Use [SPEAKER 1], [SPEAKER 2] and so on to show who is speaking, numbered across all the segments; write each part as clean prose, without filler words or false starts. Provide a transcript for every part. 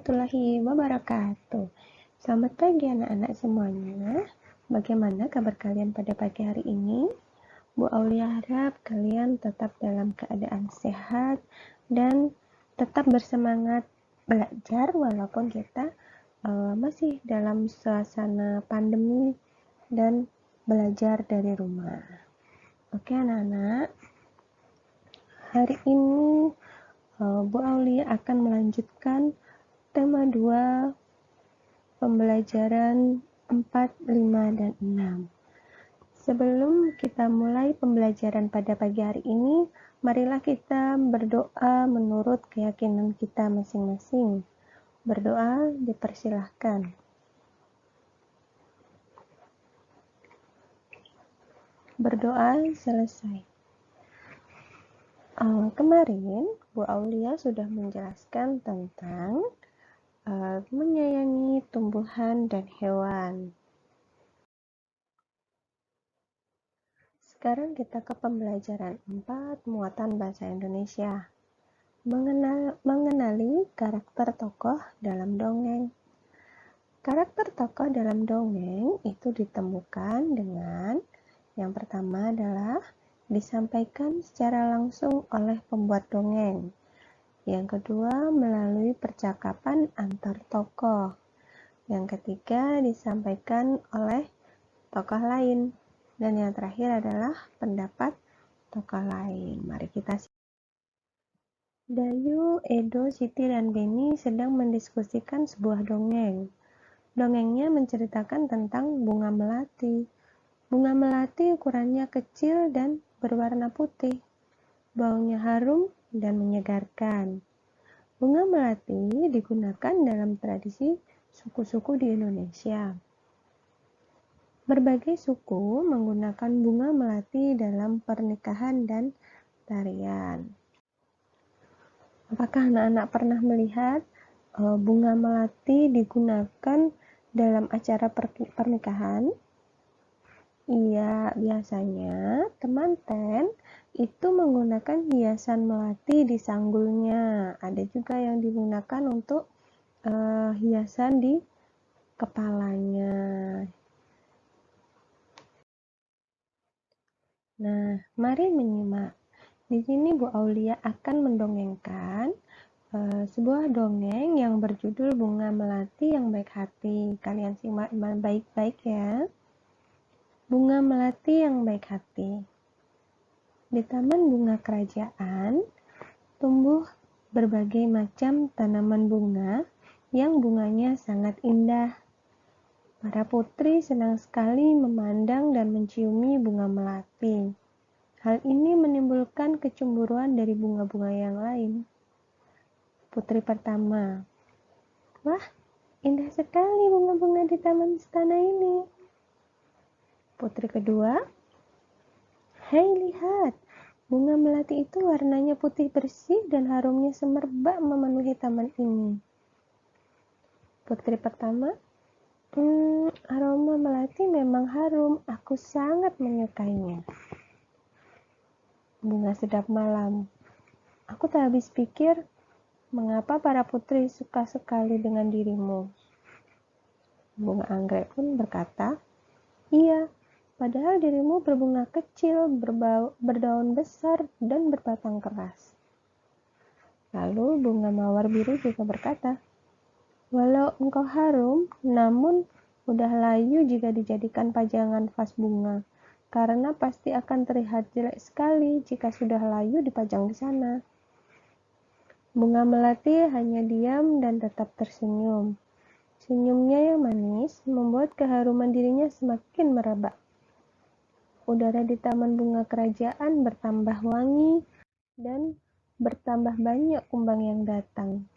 [SPEAKER 1] warahmatullahi wabarakatuh. Selamat pagi anak-anak semuanya. Bagaimana kabar kalian pada pagi hari ini? Bu Aulia harap kalian tetap dalam keadaan sehat dan tetap bersemangat belajar walaupun kita masih dalam suasana pandemi dan belajar dari rumah. Oke anak-anak, hari ini Bu Aulia akan melanjutkan tema 2 pembelajaran 4, 5, dan 6. Sebelum kita mulai pembelajaran pada pagi hari ini, marilah kita berdoa menurut keyakinan kita masing-masing. Berdoa dipersilahkan. Berdoa selesai. Kemarin Bu Aulia sudah menjelaskan tentang menyayangi tumbuhan dan hewan. Sekarang kita ke pembelajaran 4, muatan bahasa Indonesia. Mengenali karakter tokoh dalam dongeng. Karakter tokoh dalam dongeng itu ditemukan dengan yang pertama adalah disampaikan secara langsung oleh pembuat dongeng. Yang kedua, melalui percakapan antar tokoh. Yang ketiga, disampaikan oleh tokoh lain. Dan yang terakhir adalah pendapat tokoh lain. Mari kita simak. Dayu, Edo, Siti, dan Beni sedang mendiskusikan sebuah dongeng. Dongengnya menceritakan tentang bunga melati. Bunga melati ukurannya kecil dan berwarna putih. Baunya harum dan menyegarkan. Bunga melati digunakan dalam tradisi suku-suku di Indonesia. Berbagai suku menggunakan bunga melati dalam pernikahan dan tarian. Apakah anak-anak pernah melihat bunga melati digunakan dalam acara pernikahan? Iya, biasanya temanten itu menggunakan hiasan melati di sanggulnya. Ada juga yang digunakan untuk hiasan di kepalanya. Nah, mari menyimak. Di sini Bu Aulia akan mendongengkan sebuah dongeng yang berjudul Bunga Melati yang Baik Hati. Kalian simak baik-baik ya. Bunga melati yang baik hati. Di taman bunga kerajaan, tumbuh berbagai macam tanaman bunga yang bunganya sangat indah. Para putri senang sekali memandang dan menciumi bunga melati. Hal ini menimbulkan kecemburuan dari bunga-bunga yang lain. Putri pertama, wah, indah sekali bunga-bunga di taman istana ini. Putri kedua, hei lihat, bunga melati itu warnanya putih bersih dan harumnya semerbak memenuhi taman ini. Putri pertama, aroma melati memang harum, aku sangat menyukainya. Bunga sedap malam, aku tak habis pikir, mengapa para putri suka sekali dengan dirimu? Bunga anggrek pun berkata, iya, padahal dirimu berbunga kecil, berdaun besar, dan berbatang keras. Lalu bunga mawar biru juga berkata, walau engkau harum, namun mudah layu jika dijadikan pajangan vas bunga, karena pasti akan terlihat jelek sekali jika sudah layu dipajang di sana. Bunga melati hanya diam dan tetap tersenyum. Senyumnya yang manis membuat keharuman dirinya semakin merebak. Udara di taman bunga kerajaan bertambah wangi dan bertambah banyak kumbang yang datang.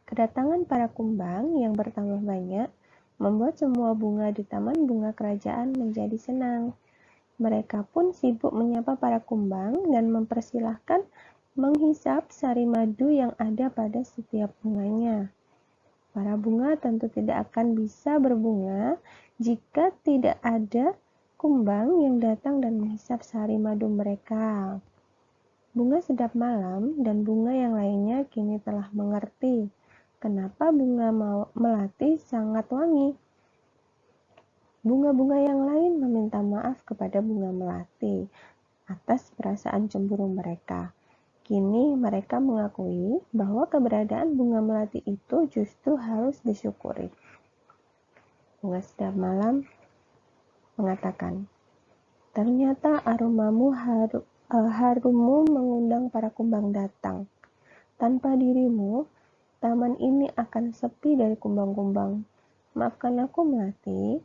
[SPEAKER 1] Kedatangan para kumbang yang bertambah banyak membuat semua bunga di taman bunga kerajaan menjadi senang. Mereka pun sibuk menyapa para kumbang dan mempersilahkan menghisap sari madu yang ada pada setiap bunganya. Para bunga tentu tidak akan bisa berbunga jika tidak ada kumbang yang datang dan menghisap sari madu mereka. Bunga sedap malam dan bunga yang lainnya kini telah mengerti kenapa bunga melati sangat wangi? Bunga-bunga yang lain meminta maaf kepada bunga melati atas perasaan cemburu mereka. Kini mereka mengakui bahwa keberadaan bunga melati itu justru harus disyukuri. Bunga sedap malam mengatakan, ternyata harummu mengundang para kumbang datang. Tanpa dirimu, taman ini akan sepi dari kumbang-kumbang. Maafkan aku, melati.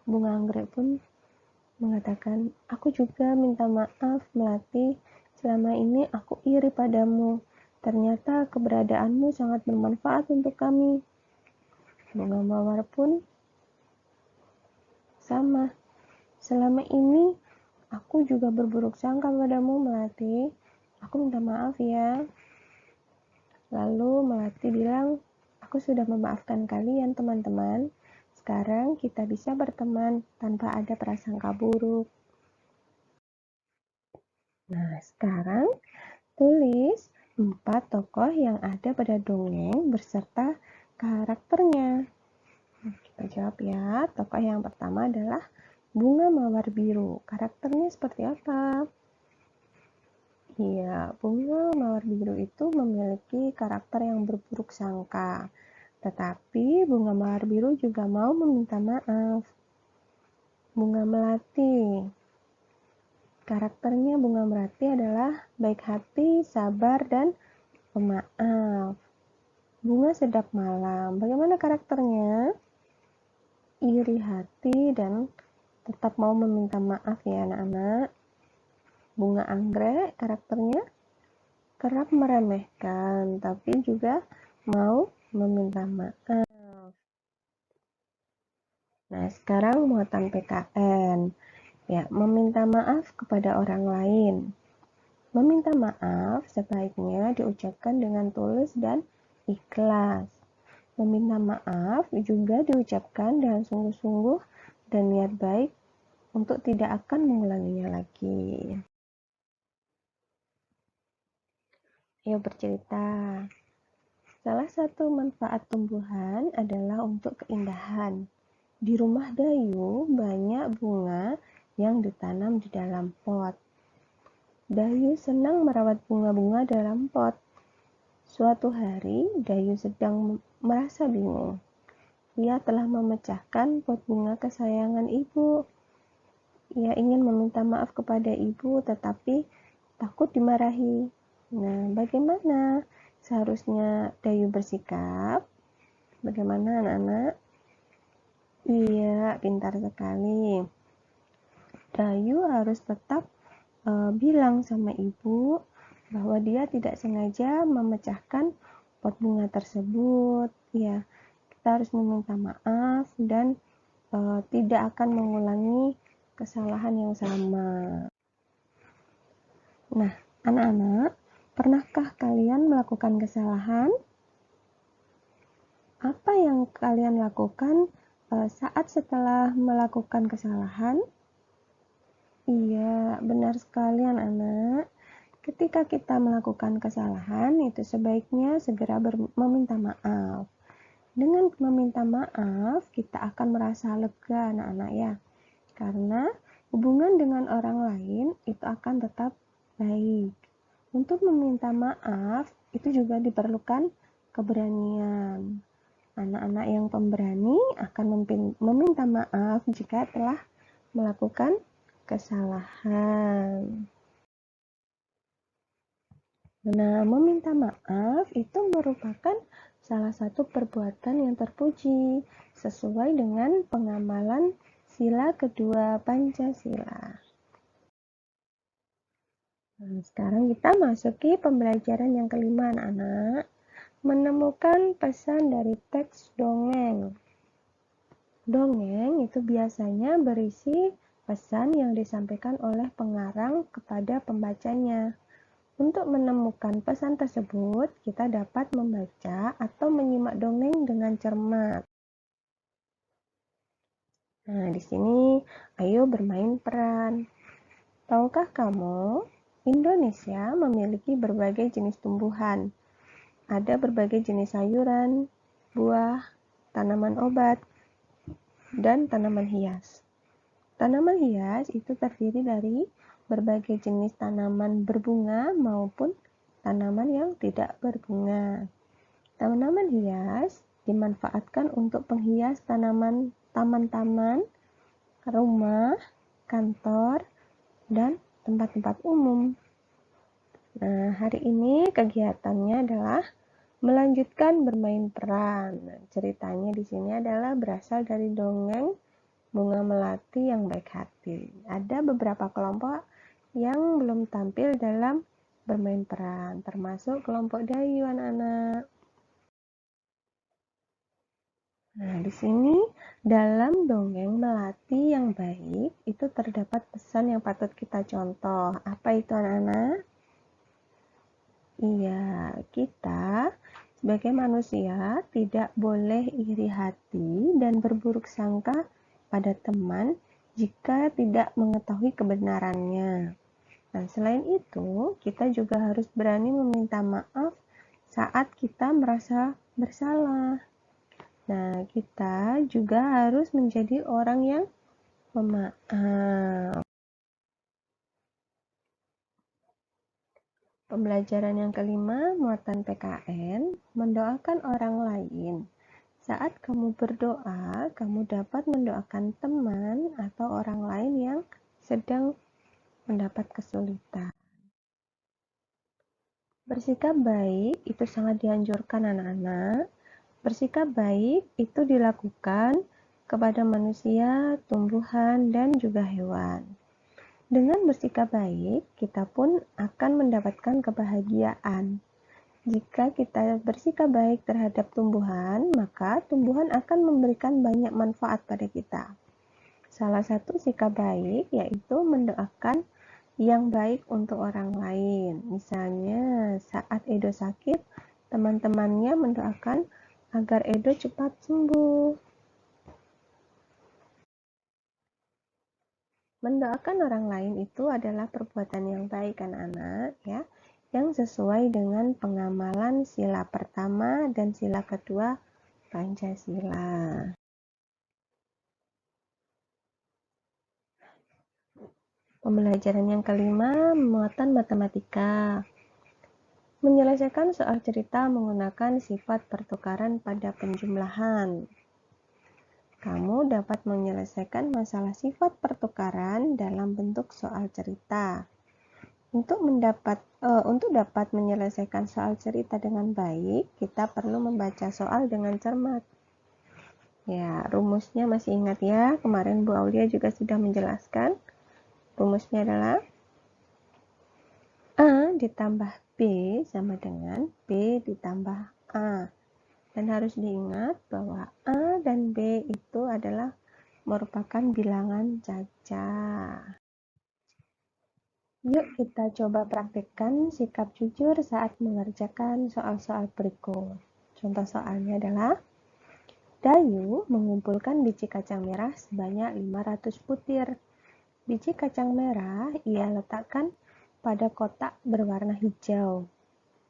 [SPEAKER 1] Bunga anggrek pun mengatakan, aku juga minta maaf, melati. Selama ini aku iri padamu. Ternyata keberadaanmu sangat bermanfaat untuk kami. Bunga mawar pun sama. Selama ini aku juga berburuk sangka padamu, melati. Aku minta maaf ya. Lalu melati bilang, aku sudah memaafkan kalian, teman-teman. Sekarang kita bisa berteman tanpa ada prasangka buruk. Nah, sekarang tulis 4 tokoh yang ada pada dongeng beserta karakternya. Nah, kita jawab ya. Tokoh yang pertama adalah bunga mawar biru. Karakternya seperti apa? Iya, bunga mawar biru itu memiliki karakter yang berburuk sangka. Tetapi bunga mawar biru juga mau meminta maaf. Bunga melati. Karakternya bunga melati adalah baik hati, sabar, dan pemaaf. Bunga sedap malam. Bagaimana karakternya? Iri hati dan tetap mau meminta maaf ya anak-anak. Bunga anggrek karakternya kerap meremehkan, tapi juga mau meminta maaf. Nah, sekarang muatan PKN. Ya, meminta maaf kepada orang lain. Meminta maaf sebaiknya diucapkan dengan tulus dan ikhlas. Meminta maaf juga diucapkan dengan sungguh-sungguh dan niat baik untuk tidak akan mengulanginya lagi. Ayo bercerita. Salah satu manfaat tumbuhan adalah untuk keindahan. Di rumah Dayu banyak bunga yang ditanam di dalam pot. Dayu senang merawat bunga-bunga dalam pot. Suatu hari, Dayu sedang merasa bingung. Ia telah memecahkan pot bunga kesayangan ibu. Ia ingin meminta maaf kepada ibu, tetapi takut dimarahi. Nah, bagaimana seharusnya Dayu bersikap? Bagaimana anak-anak? Iya, pintar sekali. Dayu harus tetap bilang sama ibu bahwa dia tidak sengaja memecahkan pot bunga tersebut. Ya, kita harus meminta maaf dan tidak akan mengulangi kesalahan yang sama. Nah, anak-anak, pernahkah kalian melakukan kesalahan? Apa yang kalian lakukan saat setelah melakukan kesalahan? Iya, benar sekali anak-anak. Ketika kita melakukan kesalahan, itu sebaiknya segera meminta maaf. Dengan meminta maaf, kita akan merasa lega anak-anak ya. Karena hubungan dengan orang lain itu akan tetap baik. Untuk meminta maaf, itu juga diperlukan keberanian. Anak-anak yang pemberani akan meminta maaf jika telah melakukan kesalahan. Nah, meminta maaf itu merupakan salah satu perbuatan yang terpuji sesuai dengan pengamalan sila kedua Pancasila. Nah, sekarang kita masuki pembelajaran yang kelima anak-anak. Menemukan pesan dari teks dongeng. Dongeng itu biasanya berisi pesan yang disampaikan oleh pengarang kepada pembacanya. Untuk menemukan pesan tersebut, kita dapat membaca atau menyimak dongeng dengan cermat. Nah, di sini ayo bermain peran. Tahukah kamu, Indonesia memiliki berbagai jenis tumbuhan. ada berbagai jenis sayuran, buah, tanaman obat, dan tanaman hias. Tanaman hias itu terdiri dari berbagai jenis tanaman berbunga maupun tanaman yang tidak berbunga. Tanaman hias dimanfaatkan untuk penghias taman-taman, rumah, kantor, dan tempat-tempat umum. Nah, hari ini kegiatannya adalah melanjutkan bermain peran. Nah, ceritanya di sini adalah berasal dari dongeng Bunga Melati yang Baik Hati. Ada beberapa kelompok yang belum tampil dalam bermain peran, termasuk kelompok Dayu, anak-anak. Nah, di sini dalam dongeng Melati yang Baik itu terdapat pesan yang patut kita contoh. Apa itu, anak-anak? Iya, kita sebagai manusia tidak boleh iri hati dan berburuk sangka pada teman jika tidak mengetahui kebenarannya. Dan selain itu, kita juga harus berani meminta maaf saat kita merasa bersalah. Nah, kita juga harus menjadi orang yang pemaaf. Pembelajaran yang kelima, muatan PKN, mendoakan orang lain. Saat kamu berdoa, kamu dapat mendoakan teman atau orang lain yang sedang mendapat kesulitan. Bersikap baik itu sangat dianjurkan, anak-anak. Bersikap baik itu dilakukan kepada manusia, tumbuhan, dan juga hewan. Dengan bersikap baik, kita pun akan mendapatkan kebahagiaan. Jika kita bersikap baik terhadap tumbuhan, maka tumbuhan akan memberikan banyak manfaat pada kita. Salah satu sikap baik yaitu mendoakan yang baik untuk orang lain. Misalnya, saat Edo sakit, teman-temannya mendoakan agar Edo cepat sembuh. Mendoakan orang lain itu adalah perbuatan yang baik, anak-anak, ya, yang sesuai dengan pengamalan sila pertama dan sila kedua Pancasila. Pembelajaran yang kelima, muatan matematika. Menyelesaikan soal cerita menggunakan sifat pertukaran pada penjumlahan. Kamu dapat menyelesaikan masalah sifat pertukaran dalam bentuk soal cerita. Untuk dapat menyelesaikan soal cerita dengan baik, kita perlu membaca soal dengan cermat. Ya, rumusnya masih ingat ya? Kemarin Bu Aulia juga sudah menjelaskan. Rumusnya adalah A ditambah B sama dengan B ditambah A. Dan harus diingat bahwa A dan B itu adalah merupakan bilangan caca. Yuk kita coba praktikkan sikap jujur saat mengerjakan soal-soal berikut. Contoh soalnya adalah, Dayu mengumpulkan biji kacang merah sebanyak 500 butir. Biji kacang merah ia letakkan pada kotak berwarna hijau.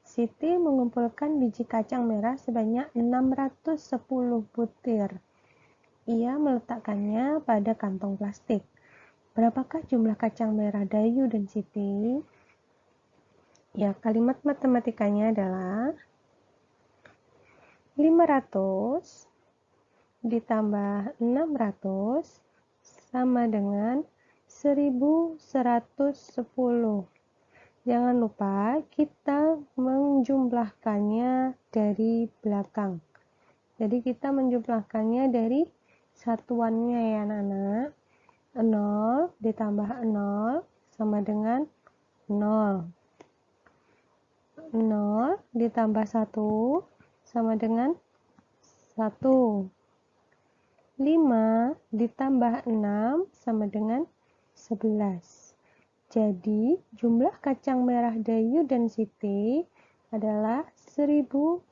[SPEAKER 1] Siti mengumpulkan biji kacang merah sebanyak 610 butir. Ia meletakkannya pada kantong plastik. Berapakah jumlah kacang merah Dayu dan Siti? Ya, kalimat matematikanya adalah 500 ditambah 600 sama dengan 1110. Jangan lupa kita menjumlahkannya dari belakang. Jadi kita menjumlahkannya dari satuannya ya anak-anak. 0 ditambah 0 sama dengan 0. 0 ditambah 1 sama dengan 1. 5 ditambah 6 sama dengan 11. Jadi, jumlah kacang merah Dayu dan Siti adalah 1110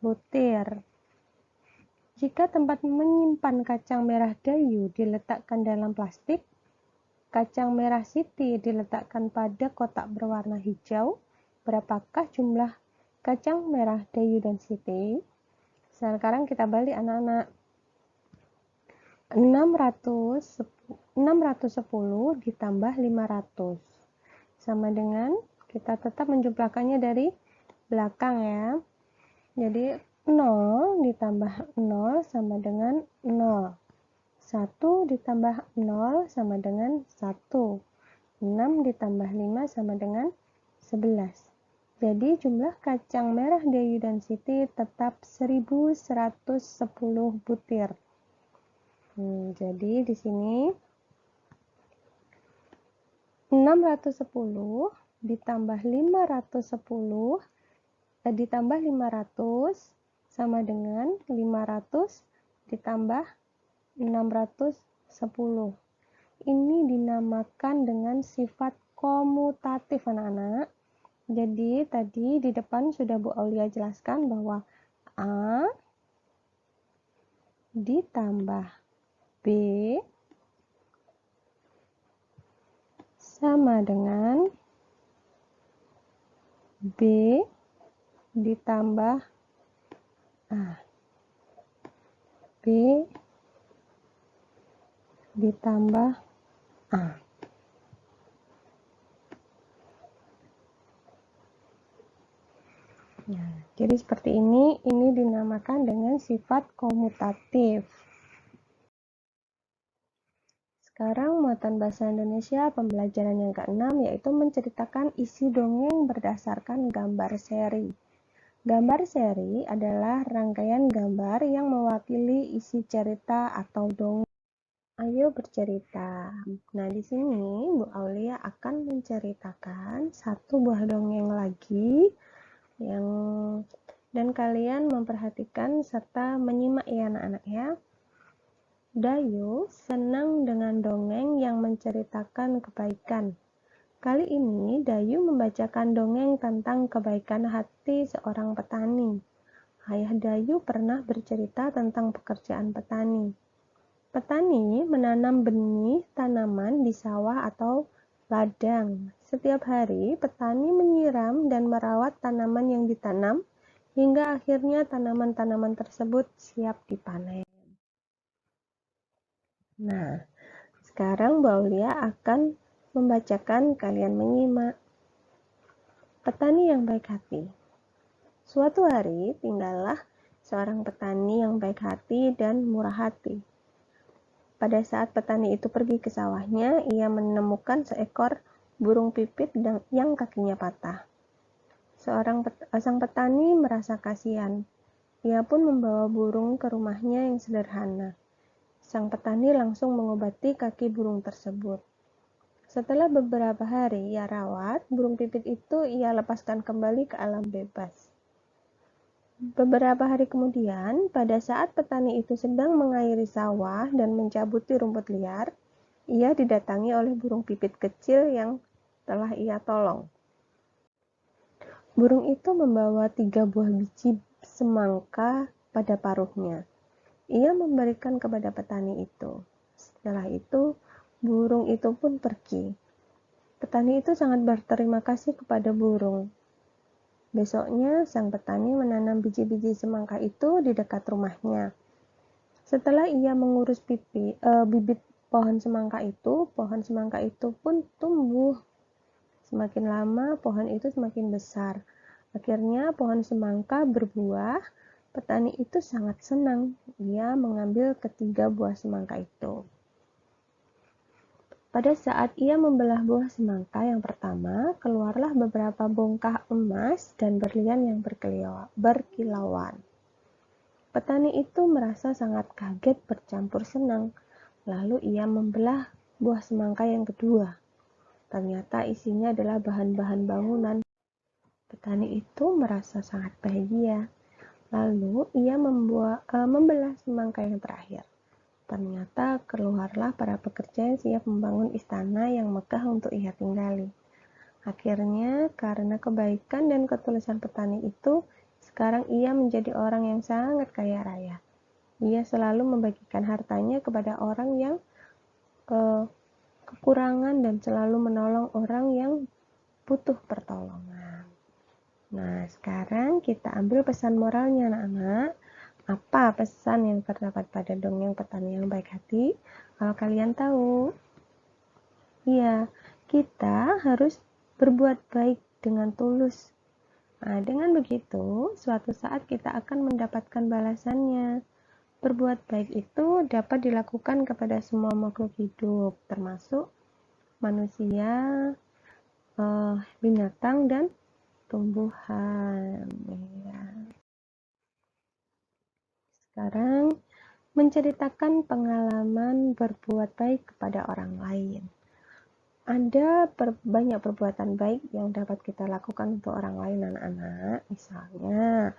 [SPEAKER 1] butir. Jika tempat menyimpan kacang merah Dayu diletakkan dalam plastik, kacang merah Siti diletakkan pada kotak berwarna hijau, berapakah jumlah kacang merah Dayu dan Siti? Sekarang kita balik anak-anak. 610 ditambah 500 sama dengan, kita tetap menjumlahkannya dari belakang ya. Jadi 0 ditambah 0 sama dengan 0. 1 ditambah 0 sama dengan 1. 6 ditambah 5 sama dengan 11. Jadi jumlah kacang merah Dayu dan Siti tetap 1110 butir. Jadi di sini 610 ditambah 510 ditambah 500 sama dengan 500 ditambah 610. Ini dinamakan dengan sifat komutatif anak-anak. Jadi tadi di depan sudah Bu Aulia jelaskan bahwa A ditambah B sama dengan B ditambah A. B ditambah A. Nah, jadi seperti ini dinamakan dengan sifat komutatif. Sekarang muatan bahasa Indonesia pembelajaran yang ke-6 yaitu menceritakan isi dongeng berdasarkan gambar seri. Gambar seri adalah rangkaian gambar yang mewakili isi cerita atau dongeng. Ayo bercerita. Nah, di sini Bu Aulia akan menceritakan satu buah dongeng lagi dan kalian memperhatikan serta menyimak ya anak-anak ya. Dayu senang dengan dongeng yang menceritakan kebaikan. Kali ini Dayu membacakan dongeng tentang kebaikan hati seorang petani. Ayah Dayu pernah bercerita tentang pekerjaan petani. Petani menanam benih tanaman di sawah atau ladang. Setiap hari petani menyiram dan merawat tanaman yang ditanam hingga akhirnya tanaman-tanaman tersebut siap dipanen. Nah, sekarang Bu Aulia akan membacakan, kalian menyimak. Petani yang baik hati. Suatu hari tinggallah seorang petani yang baik hati dan murah hati. Pada saat petani itu pergi ke sawahnya, ia menemukan seekor burung pipit yang kakinya patah. Sang petani merasa kasihan. Ia pun membawa burung ke rumahnya yang sederhana. Sang petani langsung mengobati kaki burung tersebut. Setelah beberapa hari ia rawat, burung pipit itu ia lepaskan kembali ke alam bebas. Beberapa hari kemudian, pada saat petani itu sedang mengairi sawah dan mencabuti rumput liar, ia didatangi oleh burung pipit kecil yang telah ia tolong. Burung itu membawa 3 buah biji semangka pada paruhnya. Ia memberikan kepada petani itu. Setelah itu, burung itu pun pergi. Petani itu sangat berterima kasih kepada burung. Besoknya, sang petani menanam biji-biji semangka itu di dekat rumahnya. Setelah ia mengurus bibit pohon semangka itu pun tumbuh. Semakin lama, pohon itu semakin besar. Akhirnya, pohon semangka berbuah. Petani itu sangat senang. Ia mengambil ketiga buah semangka itu. Pada saat ia membelah buah semangka yang pertama, keluarlah beberapa bongkah emas dan berlian yang berkilauan. Petani itu merasa sangat kaget bercampur senang. Lalu ia membelah buah semangka yang kedua. Ternyata isinya adalah bahan-bahan bangunan. Petani itu merasa sangat bahagia. Lalu ia membelah semangka yang terakhir. Ternyata keluarlah para pekerja yang siap membangun istana yang megah untuk ia tinggali. Akhirnya, karena kebaikan dan ketulusan petani itu, sekarang ia menjadi orang yang sangat kaya raya. Ia selalu membagikan hartanya kepada orang yang kekurangan dan selalu menolong orang yang butuh pertolongan. Nah, sekarang kita ambil pesan moralnya, anak-anak. Apa pesan yang terdapat pada dongeng petani yang baik hati? Kalau kalian tahu, iya, kita harus berbuat baik dengan tulus. Nah, dengan begitu, suatu saat kita akan mendapatkan balasannya. Berbuat baik itu dapat dilakukan kepada semua makhluk hidup, termasuk manusia, binatang, dan tumbuhan. Ya. Sekarang, menceritakan pengalaman berbuat baik kepada orang lain. Ada banyak perbuatan baik yang dapat kita lakukan untuk orang lain, anak-anak. Misalnya,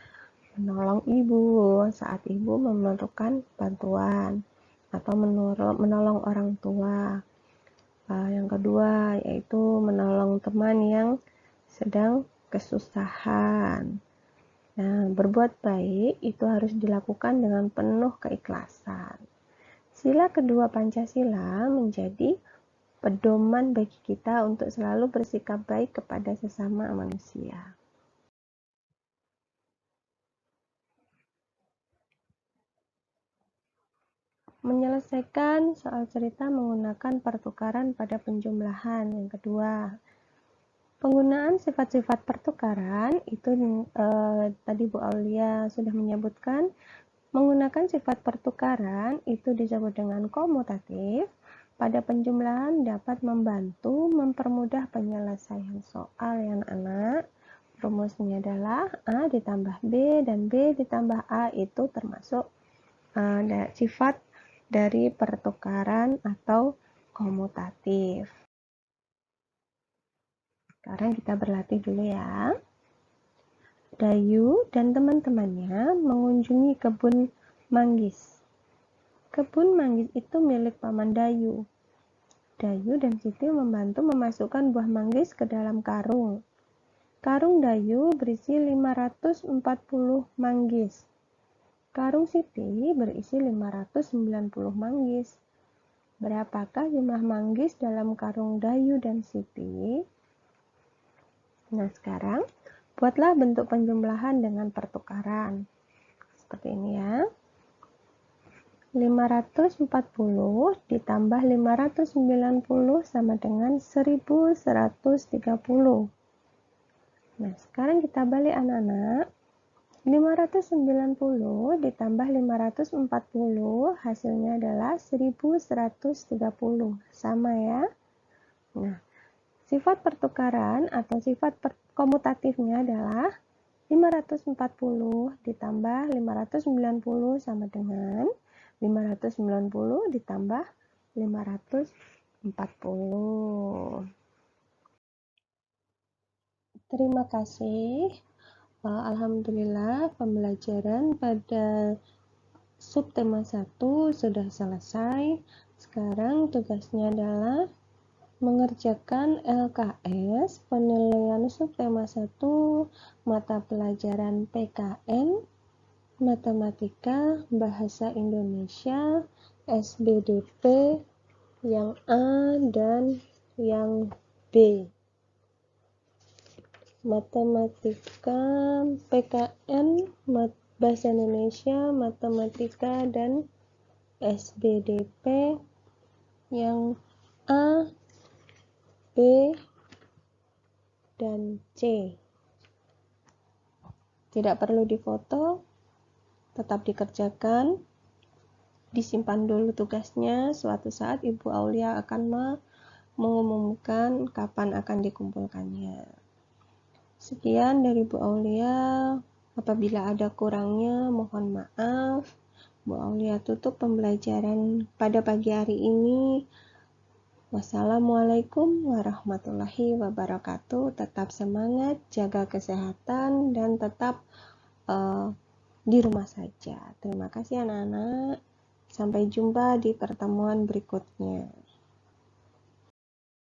[SPEAKER 1] menolong ibu saat ibu memerlukan bantuan, atau menolong orang tua. Yang kedua, yaitu menolong teman yang sedang kesusahan. Nah, berbuat baik itu harus dilakukan dengan penuh keikhlasan. Sila kedua Pancasila menjadi pedoman bagi kita untuk selalu bersikap baik kepada sesama manusia. Menyelesaikan soal cerita menggunakan pertukaran pada penjumlahan. Yang kedua, penggunaan sifat-sifat pertukaran itu tadi Bu Aulia sudah menyebutkan. Menggunakan sifat pertukaran itu disebut dengan komutatif. Pada penjumlahan dapat membantu mempermudah penyelesaian soal yang anak. Rumusnya adalah A ditambah B dan B ditambah A itu termasuk sifat dari pertukaran atau komutatif. Sekarang kita berlatih dulu ya. Dayu dan teman-temannya mengunjungi kebun manggis. Kebun manggis itu milik Paman Dayu. Dayu dan Siti membantu memasukkan buah manggis ke dalam karung. Karung Dayu berisi 540 manggis. Karung Siti berisi 590 manggis. Berapakah jumlah manggis dalam karung Dayu dan Siti? Nah, sekarang buatlah bentuk penjumlahan dengan pertukaran. Seperti ini ya. 540 ditambah 590 sama dengan 1130. Nah, sekarang kita balik anak-anak. 590 ditambah 540 hasilnya adalah 1130. Sama ya. Nah, sifat pertukaran atau sifat komutatifnya adalah 540 ditambah 590 sama dengan 590 ditambah 540. Terima kasih. Alhamdulillah pembelajaran pada subtema 1 sudah selesai. Sekarang tugasnya adalah mengerjakan LKS penilaian subtema 1 mata pelajaran PKN Matematika Bahasa Indonesia SBDP yang A dan yang B. Matematika PKN Bahasa Indonesia Matematika dan SBDP yang A, B, dan C. Tidak perlu difoto, tetap dikerjakan, disimpan dulu tugasnya. Suatu saat Ibu Aulia akan mengumumkan kapan akan dikumpulkannya. Sekian dari Bu Aulia. Apabila ada kurangnya, mohon maaf. Bu Aulia tutup pembelajaran pada pagi hari ini. Wassalamualaikum warahmatullahi wabarakatuh. Tetap semangat, jaga kesehatan, dan tetap di rumah saja. Terima kasih anak-anak. Sampai jumpa di pertemuan berikutnya.